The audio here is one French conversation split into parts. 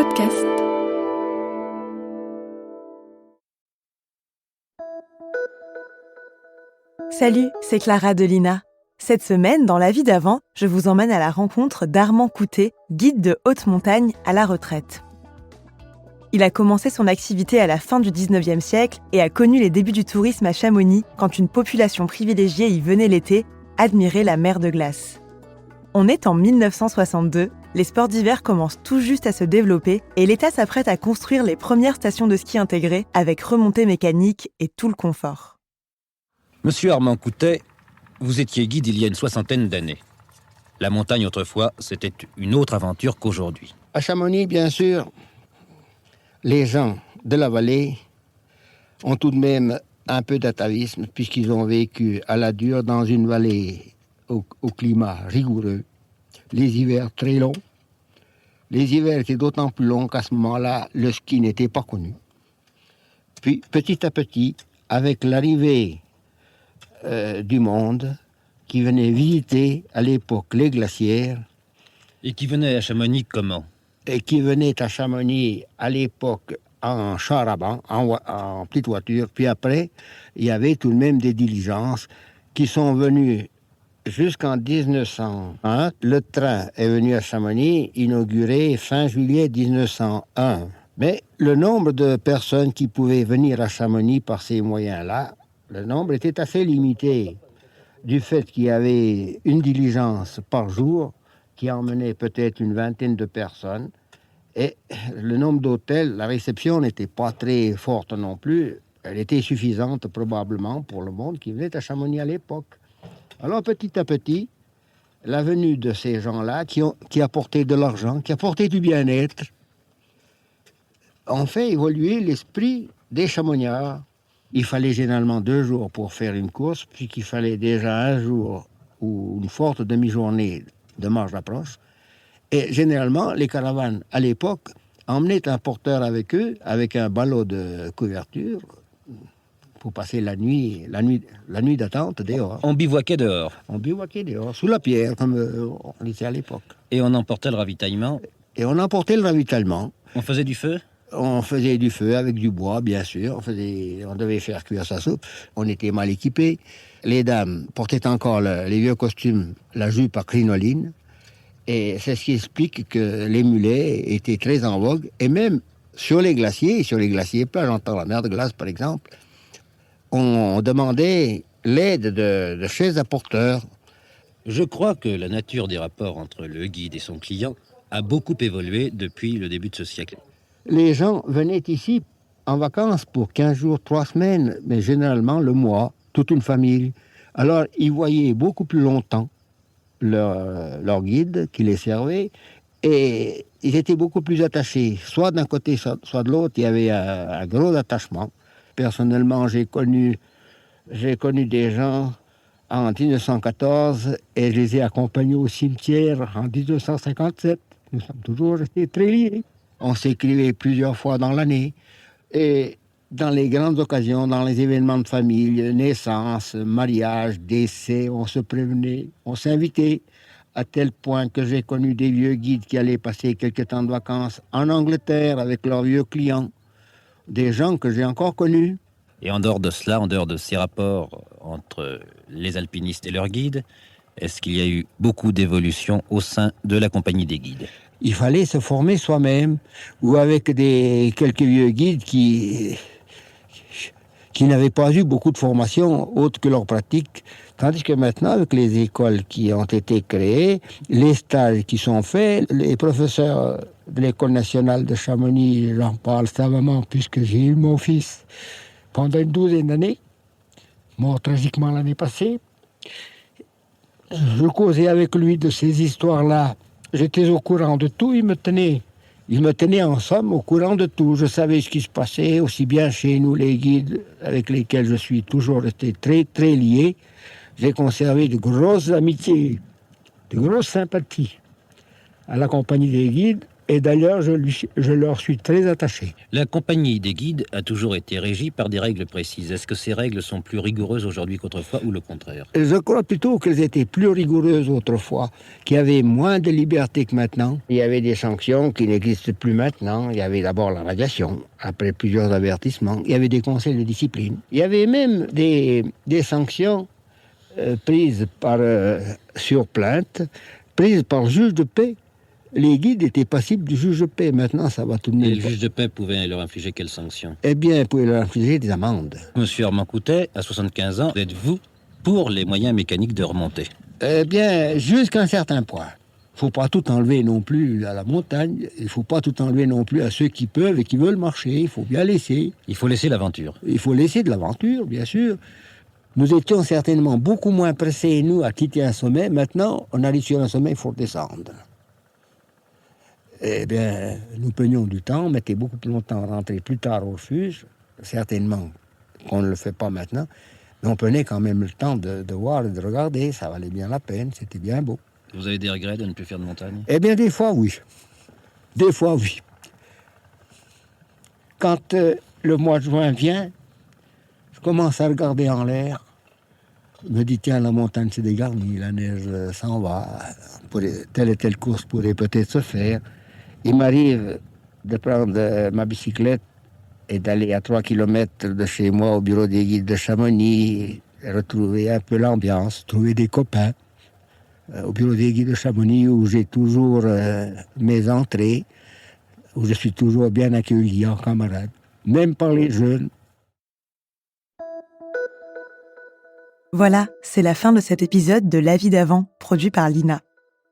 podcast. Salut, c'est Clara Delina. Cette semaine, dans La vie d'avant, je vous emmène à la rencontre d'Armand Coutet, guide de haute montagne à la retraite. Il a commencé son activité à la fin du 19e siècle et a connu les débuts du tourisme à Chamonix quand une population privilégiée y venait l'été admirer la mer de glace. On est en 1962, les sports d'hiver commencent tout juste à se développer et l'État s'apprête à construire les premières stations de ski intégrées avec remontée mécanique et tout le confort. Monsieur Armand Coutet, vous étiez guide il y a une 60aine d'années. La montagne autrefois, c'était une autre aventure qu'aujourd'hui. À Chamonix, bien sûr, les gens de la vallée ont tout de même un peu d'atavisme puisqu'ils ont vécu à la dure dans une vallée au climat rigoureux, les hivers très longs. Les hivers étaient d'autant plus longs qu'à ce moment-là, le ski n'était pas connu. Puis, petit à petit, avec l'arrivée du monde qui venait visiter à l'époque les glacières. Et qui venait à Chamonix comment ? Et qui venait à Chamonix à l'époque en char à banc, en petite voiture. Puis après, il y avait tout de même des diligences qui sont venues jusqu'en 1901. Le train est venu à Chamonix, inauguré fin juillet 1901. Mais le nombre de personnes qui pouvaient venir à Chamonix par ces moyens-là, le nombre était assez limité, du fait qu'il y avait une diligence par jour qui emmenait peut-être une vingtaine de personnes. Et le nombre d'hôtels, la réception n'était pas très forte non plus. Elle était suffisante probablement pour le monde qui venait à Chamonix à l'époque. Alors petit à petit, la venue de ces gens-là qui apportaient de l'argent, qui apportaient du bien-être, ont fait évoluer l'esprit des Chamoniards. Il fallait généralement 2 jours pour faire une course, puis qu'il fallait déjà 1 jour ou une forte demi-journée de marche d'approche. Et généralement, les caravanes, à l'époque, emmenaient un porteur avec eux, avec un ballot de couverture, pour passer la nuit d'attente dehors. On bivouaquait dehors. On bivouaquait dehors, sous la pierre, comme on était à l'époque. Et on emportait le ravitaillement. Et on emportait le ravitaillement. On faisait du feu ? On faisait du feu avec du bois, bien sûr. On devait faire cuire sa soupe. On était mal équipés. Les dames portaient encore les vieux costumes, la jupe à crinoline. Et c'est ce qui explique que les mulets étaient très en vogue. Et même sur les glaciers plats, j'entends la mer de glace par exemple, on demandait l'aide de chaises à porteurs. Je crois que la nature des rapports entre le guide et son client a beaucoup évolué depuis le début de ce siècle. Les gens venaient ici en vacances pour 15 jours, 3 semaines, mais généralement le mois, toute une famille. Alors, ils voyaient beaucoup plus longtemps leur guide qui les servait, et ils étaient beaucoup plus attachés. Soit d'un côté, soit de l'autre, il y avait un gros attachement. Personnellement, j'ai connu des gens en 1914 et je les ai accompagnés au cimetière en 1957. Nous sommes toujours restés très liés. On s'écrivait plusieurs fois dans l'année. Et dans les grandes occasions, dans les événements de famille, naissance, mariage, décès, on se prévenait, on s'invitait, à tel point que j'ai connu des vieux guides qui allaient passer quelques temps de vacances en Angleterre avec leurs vieux clients. Des gens que j'ai encore connus. Et en dehors de cela, en dehors de ces rapports entre les alpinistes et leurs guides, est-ce qu'il y a eu beaucoup d'évolution au sein de la compagnie des guides ? Il fallait se former soi-même, ou avec quelques vieux guides qui n'avaient pas eu beaucoup de formation autre que leur pratique. Tandis que maintenant, avec les écoles qui ont été créées, les stages qui sont faits, les professeurs de l'École nationale de Chamonix, j'en parle savamment puisque j'ai eu mon fils pendant une 12aine d'années, mort tragiquement l'année passée. Je causais avec lui de ces histoires-là. J'étais au courant de tout, il me tenait en somme au courant de tout. Je savais ce qui se passait, aussi bien chez nous, les guides avec lesquels je suis toujours resté très, très lié. J'ai conservé de grosses amitiés, de grosses sympathies à la compagnie des guides, Et d'ailleurs, je leur suis très attaché. La compagnie des guides a toujours été régie par des règles précises. Est-ce que ces règles sont plus rigoureuses aujourd'hui qu'autrefois ou le contraire? Je crois plutôt qu'elles étaient plus rigoureuses autrefois, qu'il y avait moins de liberté que maintenant. Il y avait des sanctions qui n'existent plus maintenant. Il y avait d'abord la radiation, après plusieurs avertissements. Il y avait des conseils de discipline. Il y avait même des sanctions prises sur plainte, prises par le juge de paix. Les guides étaient passibles du juge de paix. Maintenant, ça va tout de même. Et le juge de paix pouvait leur infliger quelles sanctions? Eh bien, il pouvait leur infliger des amendes. Monsieur Armand Coutet, à 75 ans, êtes-vous pour les moyens mécaniques de remontée? Eh bien, jusqu'à un certain point. Il ne faut pas tout enlever non plus à la montagne. Il ne faut pas tout enlever non plus à ceux qui peuvent et qui veulent marcher. Il faut bien laisser. Il faut laisser l'aventure. Il faut laisser de l'aventure, bien sûr. Nous étions certainement beaucoup moins pressés, nous, à quitter un sommet. Maintenant, on arrive sur un sommet, il faut descendre. Eh bien, nous prenions du temps, on mettait beaucoup plus longtemps à rentrer plus tard au refuge. Certainement qu'on ne le fait pas maintenant. Mais on prenait quand même le temps de voir et de regarder. Ça valait bien la peine, c'était bien beau. Vous avez des regrets de ne plus faire de montagne? Eh bien, des fois, oui. Des fois, oui. Quand le mois de juin vient, je commence à regarder en l'air. Je me dis, tiens, la montagne s'est dégarnie, la neige s'en va. Telle et telle course pourrait peut-être se faire. Il m'arrive de prendre ma bicyclette et d'aller à 3 km de chez moi au bureau des guides de Chamonix, retrouver un peu l'ambiance, trouver des copains. Au bureau des guides de Chamonix où j'ai toujours mes entrées, où je suis toujours bien accueilli en camarade, même par les jeunes. Voilà, c'est la fin de cet épisode de La vie d'avant, produit par Lina.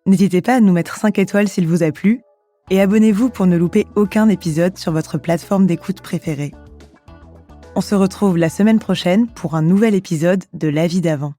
N'hésitez pas à nous mettre 5 étoiles s'il vous a plu, et abonnez-vous pour ne louper aucun épisode sur votre plateforme d'écoute préférée. On se retrouve la semaine prochaine pour un nouvel épisode de La vie d'avant.